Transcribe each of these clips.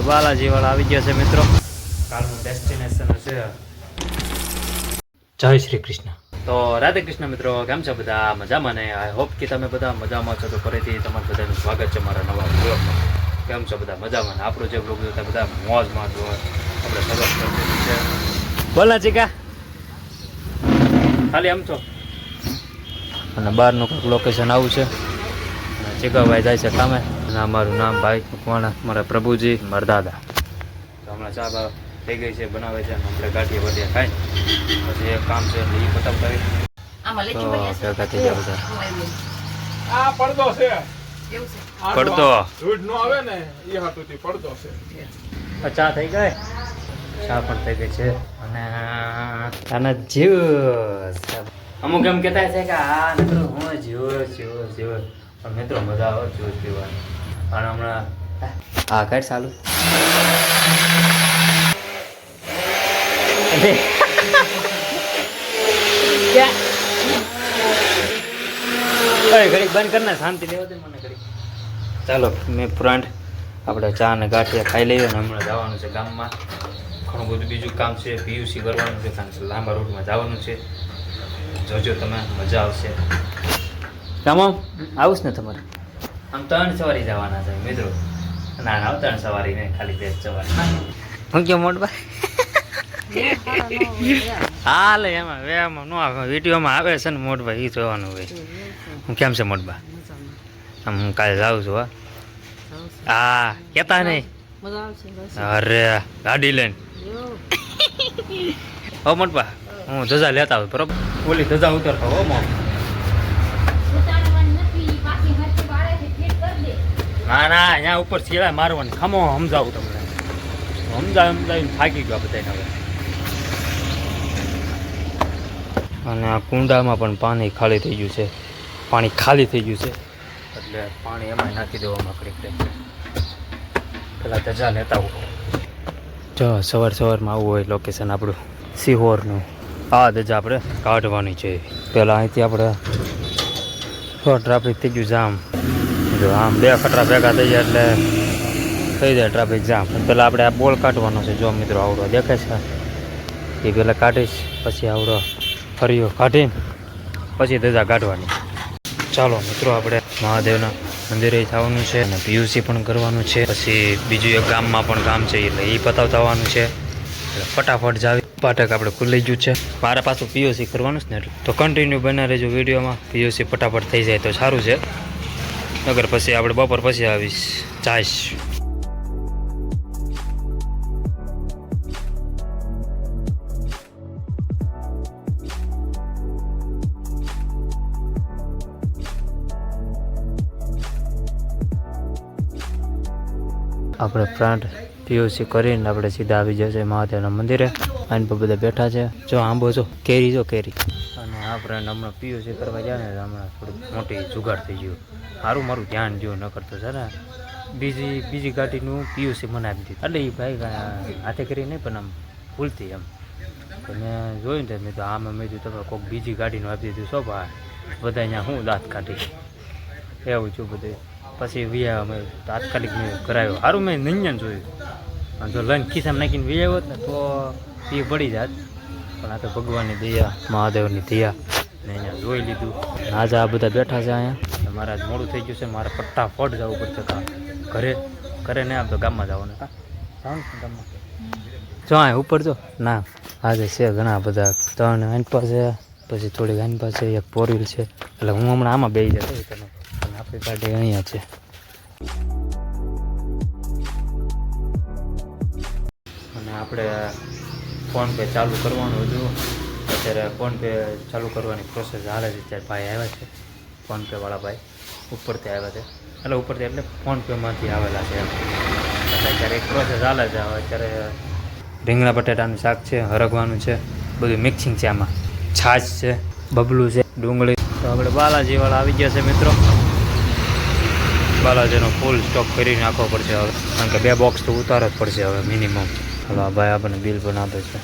બાલાજી વાળા આવી ગયા છે મિત્રો. કાલનું ડેસ્ટિનેશન છે જય શ્રી કૃષ્ણ. તો રાધે કૃષ્ણ મિત્રો, કેમ છો બધા? મજામાં ને? આઈ હોપ કે તમે બધા મજામાં છો. તો ફરીથી તમારું બધાનું સ્વાગત છે મારા નવા બ્લોગમાં. કેમ છો બધા? મજામાં ને? આપણો જે બ્લોગ જોતા બધા મોજમાં જો આપણે શરૂઆત કરી દીધી છે. બોલ ના ચીકા ખાલી આમ છો. અને બહારનું કંઈક લોકેશન આવું છે. અને ચીકાભાઈ જાય છે કામે. અને અમારું નામ ભાઈ મકવાણા, મારા પ્રભુજી, મારા દાદા. તો હમણાં ચા બા થઈ ગઈ છે, બનાવે છે. આપણે ગાંઠિયા બઢિયા ખાઈ પછી એક કામ છે એટલે એ પતાવતા ભેગા થઈ જાય બધા. આ પડદો છે. પડતો દૂધ નો આવે ને એ હાટુથી પડદો છે. ચા થઈ ગઈ, ચા પણ થઈ ગઈ છે. અને આના જીવ અમુક એમ કહેતા છે કે આ મિત્રો હું જીવ પણ મિત્રો મજા આવે જ્યુસ પીવાની. અને હમણાં હા કાઢ ચાલુ ઘડીક બંધ કર ને, શાંતિ લેવા દે મને ઘડીક. ચાલો મેં ફ્રેન્ડ આપણે ચા ને ગાંઠિયા ખાઈ લઈએ. અને હમણાં જવાનું છે ગામમાં. ઘણું બધું બીજું કામ છે, પીયુસી કરવાનું છે, કારણ કે લાંબા રૂટમાં જવાનું છે. જોજો તમે, મજા આવશે. કામ આવું ને તમારે? આમ 3 સવારી જવાના છે મિત્રો. ના ના 3 સવારી નહીં, ખાલી 2 સવારી. હું કેમ મોટભાઈ હાલે એમાં વેમાં ન આવે, વિડીયોમાં આવે છે ને મોટભાઈ, એ જોવાનું હોય. હું કેમ છે મોટબા? આમ હું કાલે જાઉં છું. હા કેતા નહીં? અરે ગાડી લઈને હો મોટબા, હું ધજા લેતા હોય બરોબર. ઓલી ધજા ઉતરતા હો મો. ના ના અહીંયા ઉપર સિવાય મારવાની. ખમો સમજાવું તમને, સમજાવીને થાકી ગયો બધાને હવે. અને આ કુંડામાં પણ પાણી ખાલી થઈ ગયું છે. પાણી ખાલી થઈ ગયું છે એટલે પાણી એમાં નાખી દેવામાં કરી. પેલા ધજા લેતા આવું. જો સવારમાં આવવું હોય લોકેશન આપણું સિહોરનું, આ ધજા આપણે કાઢવાની છે. પહેલાં અહીંથી આપણે ટ્રાફિક થઈ ગયું જામ. જો આમ 2 ખટરા ભેગા થઈ જાય એટલે થઈ જાય ટ્રાફિક જામ. પહેલાં આપણે આ બોલ કાઢવાનો છે. જો મિત્રો આવડો દેખાય છે એ પહેલાં કાઢીશ, પછી આવડો ફરીઓ કાઢીને પછી ધજા કાઢવાની. ચાલો મિત્રો આપણે મહાદેવના મંદિરે જવાનું છે અને પીયુસી પણ કરવાનું છે. પછી બીજું એક ગામમાં પણ કામ છે એટલે એ પતાવતા આવવાનું છે. એટલે ફટાફટ જાવી. પાટક આપણે ખુલ્લી ગયું છે. મારા પાછું પીયુસી કરવાનું છે ને એટલે તો કન્ટિન્યુ બના રહેજો વિડીયોમાં. પીયુસી ફટાફટ થઈ જાય તો સારું છે. અગર પછી આપણે બપોર પછી આવીશ જાઈશ. આપણે ફ્રન્ટ પીયુસી કરીને આપણે સીધા આવી જશે મહાદેવના મંદિરે. આઈન પર બધા બેઠા છે. જો આંબો જો કેરી, જો કેરી. અને આ ફ્રેન્ડ હમણાં પીયુસી કરવા જાય ને હમણાં થોડુંક મોટી જુગાડ થઈ ગયું. સારું મારું ધ્યાન જો ન કરતો છે ને. બીજી ગાડીનું પીયુસી મને આપી દીધું. એટલે એ ભાઈ હાથે કરી નહીં પણ આમ ભૂલતી એમ. તો મેં જોયું ને મેં તો આમાં મેં કીધું તમે કોઈક બીજી ગાડીનું આપી દીધું. શું ભાઈ બધા અહીંયા હું દાંત કાઢી એવું છું બધું. પછી વિયા અમે તાત્કાલિક મેં કરાવ્યો. સારું મેં નંજન જોયું. જો લઈને ખિસ્સામાં નાખીને વિયા હોત ને તો એ પડી જાત. પણ આ તો ભગવાનની દયા, મહાદેવની દયા ને અહીંયા જોઈ લીધું. આજે આ બધા બેઠા છે અહીંયા. મારે આજ મોડું થઈ ગયું છે. મારે ફટાફટ જવું પડશે ઘરે નહીં આમ તો ગામમાં જવાનું. જવાનું ગામમાં જો આ ઉપર જો ના આજે છે ઘણા બધા. 3 આંપા છે, પછી થોડીક આંપા છે, એક 4 વ્હીલ છે. એટલે હું હમણાં આમાં બેસી જતો તને. આપણી ગાડી અહીંયા છે. અને આપણે ફોનપે ચાલુ કરવાનું હતું. અત્યારે ફોનપે ચાલુ કરવાની પ્રોસેસ હાલે છે. ત્યારે ભાઈ આવ્યા છે, ફોનપેવાળા ભાઈ ઉપરથી આવ્યા છે. એટલે ઉપરથી એટલે ફોનપેમાંથી આવેલા છે એમ. એટલે અત્યારે એક પ્રોસેસ હાલે છે. હવે અત્યારે રીંગણા બટાટાનું શાક છે, હરગવાનું છે, બધું મિક્સિંગ છે. આમાં છાશ છે, બબલું છે, ડુંગળી. તો આપણે બાલાજીવાળા આવી ગયા છે મિત્રો. બાલાજીનો ફૂલ સ્ટોક કરી નાખવો પડશે હવે, કારણ કે 2 બોક્સ તો ઉતાર જ પડશે હવે મિનિમમ. હલો ભાઈ આપણને બિલ પણ આપે છે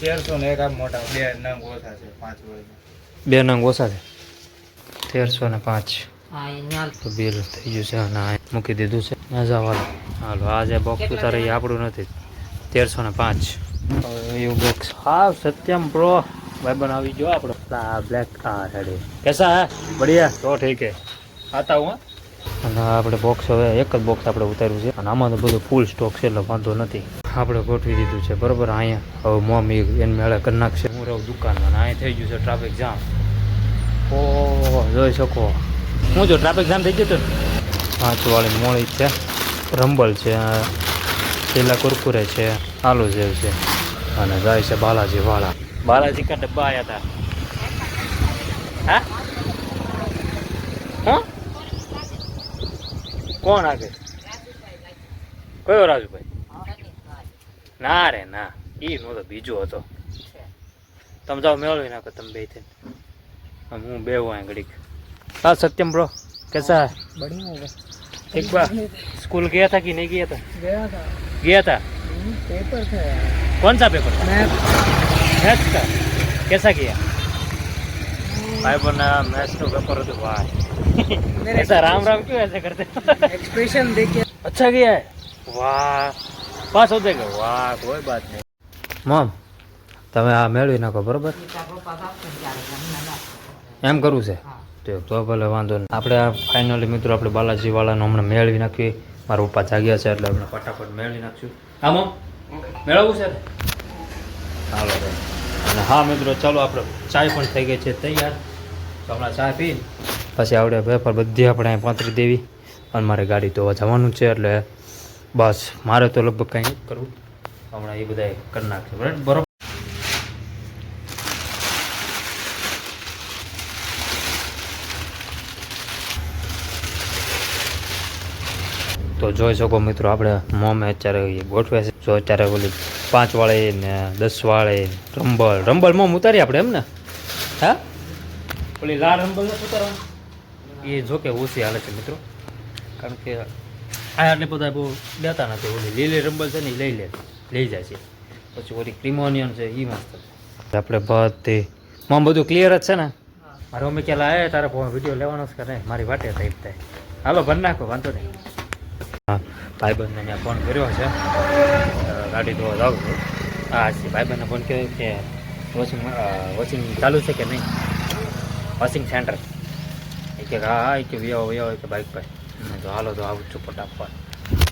1300 ને એક આ મોટા 2 નંગ ઓછા છે 5 વર્ષ. 2 નંગ ઓછા છે 1305. તો બિલ થઈ ગયું છે અને આ મૂકી દીધું છે મજા હાલો આ જે બોક્સ ઉતારે એ આપણું નથી 1305 એવું બોક્સ હા સત્યમ પ્રો ભાઈ બનાવી ગયો આપણો બ્લેક આ રેડી કેસા હે બઢિયા તો ઠીક હે આતા હું અને આપણે બોક્સ હવે એક જ બોક્સ આપણે ઉતાર્યું છે અને આમાં તો બધું ફૂલ સ્ટોક છે એટલે વાંધો નથી આપણે ગોઠવી દીધું છે બરોબર અહીંયા હવે મમ્મી એને મેળે કરી નાખશે હું રહું દુકાનમાં અને અહીંયા થઈ ગયું છે ટ્રાફિક જામ ઓહ જોઈ શકો હું જો ટ્રાફિક જામ થઈ ગયું હતું પાંચવાળી મોળી છે રંબલ છે પેલા કુરકુરે છે આલુ જેવ છે અને જાય છે બાલાજી વાળા બાલાજી કા ડબ્બા આયા હતા હા હા કોણ આગળ કયો રાજુભાઈ ના રે ના એ નહોતો બીજો હતો તમે જાઓ મેળવી નાખો તમે બે થઈને હું બે હું ઘડીક હા सत्यम ब्रो कैसा है बढ़िया होगा एक बार स्कूल गया था कि नहीं गया था गया था पेपर था कौन सा पेपर था मैथ्स का कैसा किया भाई बना मैथ्स का पेपर तो वाह ऐसा राम राम क्यों ऐसे करते एक्सप्रेशन देखिए अच्छा किया है वाह पास हो जाएगा वाह कोई बात नहीं मम તમે આ મેળવી નાખો બરોબર એમ કરવું છે તો ભલે વાંધો નહીં આપણે આ ફાઇનલી મિત્રો આપણે બાલાજી વાળાનો હમણાં મેળવી નાખીએ મારા પપ્પા જાગ્યા છે એટલે આપણે ફટાફટ મેળવી નાખશું હા મમ મેળવવું છે હાલો અને હા મિત્રો ચાલો આપણે ચાય પણ થઈ ગઈ છે તૈયાર તો હમણાં ચા પી પછી આવડે પેપર બધી આપણે અહીં પાંતરી દેવી અને મારે ગાડી તો જવાનું છે એટલે બસ મારે તો લગભગ કંઈ જ કરવું હમણાં એ બધા કરી નાખશે બરાબર તો જોઈ શકો મિત્રો આપણે મોમે અત્યારે ગોઠવે છે જો અત્યારે ઓલી 5 વાળી ને 10 વાળી રંબલ મોમ ઉતારી આપણે એમ ને હા ઓલી લાલ રંબલ નથી ઉતારવાનું એ જો કે ઓછી હાલે છે મિત્રો કારણ કે આ એટલે બધા બહુ દેતા નથી ઓલી લીલી રંબલ છે ને એ લઈ જાય છે પછી ઓલી ક્રીમોનિયન છે એ મસ્ત આપણે બધી મોમ બધું ક્લિયર જ છે ને મારે અમે ક્યાં લાયા તારે વિડીયો લેવાનો છે કે નહીં મારી વાટે થઈ થાય હાલો ભર નાખો વાંધો નહીં હા ભાઈબંધને ત્યાં ફોન કર્યો છે ગાડી ધોવા જાઉં છું હા ભાઈબંધને ફોન કર્યો કે વોશિંગ ચાલુ છે કે નહીં વોશિંગ સેન્ટર એ કે હા એ કે વ્યાવો કે બાઇક પર તો હાલો તો આવું છું ફટાફટ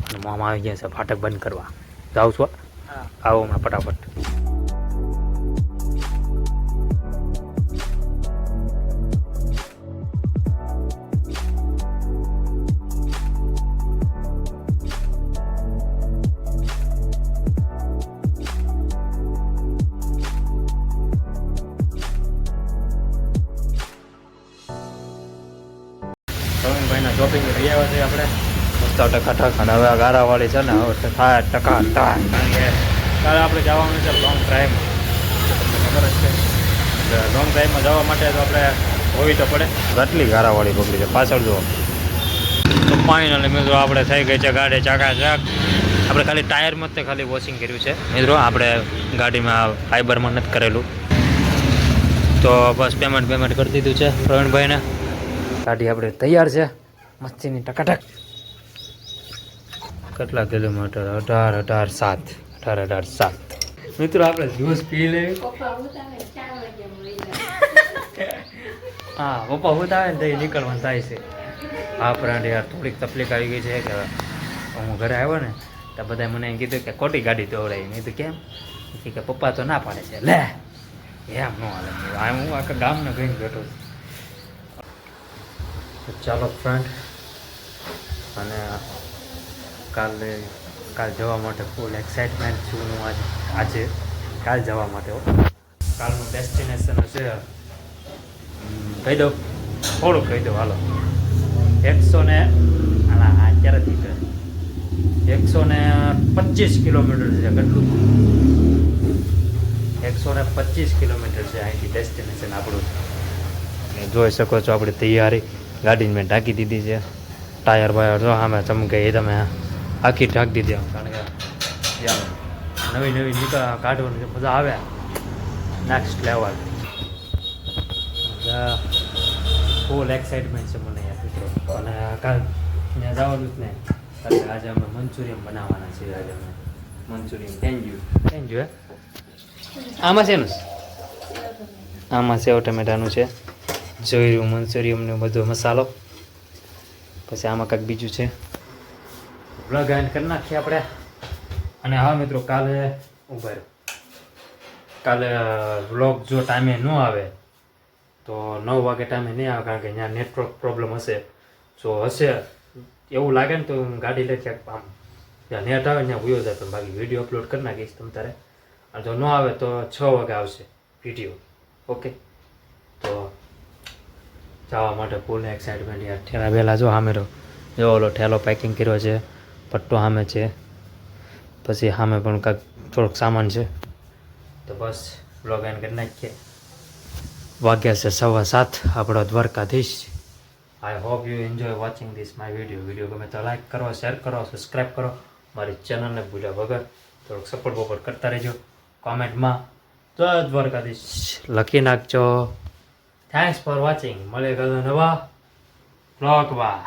અને મોમાં આવી ગયા છે ફાટક બંધ કરવા જાઉં છું આવો હમણાં ફટાફટ ભાઈના શોપિંગ રહી આવ્યા છે આપણે મસ્ત ટકાટક અને હવે ગારાવાળી છે ને હવે થાય ટકાટક કારણ કે કાલે આપણે જવાનું છે લોંગ ડ્રાઈવમાં તમને ખબર જ છે એટલે લોંગ ડ્રાઈવમાં જવા માટે તો આપણે હોવી તો પડે આટલી ગારાવાળી પકડી છે પાછળ જુઓ તો ફાઇનલી મિત્રો આપણે થઈ ગઈ છે ગાડી ચાકાચક આપણે ખાલી ટાયરમાં જ તે ખાલી વોશિંગ કર્યું છે મિત્રો આપણે ગાડીમાં ફાઈબરમાં નથી કરેલું તો બસ પેમેન્ટ કરી દીધું છે પ્રવીણભાઈને ગાડી આપણે તૈયાર છે મસ્તીની ટકાટક કેટલા કિલોમીટર 18 મિત્રો આપણે જ્યુસ પી લેવી હા પપ્પા ઉતાવે ને તો નીકળવાનું થાય છે હા ફ્રેન્ડ યાર થોડીક તકલીફ આવી ગઈ છે કે હું ઘરે આવ્યો ને તો બધા મને એમ કીધું કે ખોટી ગાડી દોડાવી નહીં તો કેમ કે પપ્પા તો ના પાડે છે લે એમ ન હાલે હું આખા ગામને ગઈને બેઠો છું ચાલો ફ્રેન્ડ અને કાલ જવા માટે ફૂલ એક્સાઇટમેન્ટ છું હું આજે કાલ જવા માટે કાલનું ડેસ્ટિનેશન છે કહી દઉં થોડુંક કહી દઉં હાલો 125 કિલોમીટર છે કેટલું 125 કિલોમીટર છે અહીંથી ડેસ્ટિનેશન આપણું જોઈ શકો છો આપણી તૈયારી ગાડીને મેં ઢાંકી દીધી છે ટાયર બાયર જો સામે ચમકે એ તમે આખી ઢાંકી દીધી કારણ કે નવી કાઢવાની મજા આવે નેક્સ્ટ લેવલ ફૂલ એક્સાઇટમેન્ટ છે મને યાર મિત્રો કાલ ત્યાં જવાનું જ ને એટલે આજે અમે મંચુરિયન બનાવવાના છીએ. આજે અમે મંચુરિયન થેન્ક યુ આમાં શેનું છે? આમાં સેવ ટમેટાનું છે, જોયું મંચુરિયનનો બધો મસાલો. પછી આમાં કંઈક બીજું છે. વ્લોગ એન્ડ કરી નાખીએ આપણે. અને હા મિત્રો, કાલે ઉભા રહ્યો, કાલે વ્લોગ જો ટાઈમે ન આવે તો 9 વાગે ટાઈમે નહીં આવે, કારણ કે ત્યાં નેટવર્ક પ્રોબ્લેમ હશે. જો હશે એવું લાગે ને તો હું ગાડી લઈ ક્યાંક આમ જ્યાં નેટ આવે ત્યાં વયો જાય, પણ બાકી વિડીયો અપલોડ કરી નાખીશ તમ તારે. અને જો ન આવે તો 6 વાગે આવશે વિડીયો. ઓકે, તો જવા માટે ફૂલ એક્સાઇટમેન્ટ યાર. ઠેલા વહેલા જો સામે જો ઓલો ઠેલો પેકિંગ કર્યો છે, પટ્ટો સામે છે, પછી સામે પણ કાંઈક થોડોક સામાન છે. તો બસ બ્લોગ એન્ડ કરી નાખીએ. વાગ્યા છે 7:15. આપણો Dwarkadhish. I hope you enjoy watching this my video ગમે તો લાઈક કરો, શેર કરો, સબસ્ક્રાઈબ કરો. મારી ચેનલને ભૂલ્યા વગર થોડોક સપોર્ટ કરતા રહેજો. કોમેન્ટમાં જય દ્વારકાધીશ લખી નાખજો. Thanks for watching. મળે ગયો નવા બ્લોગમાં.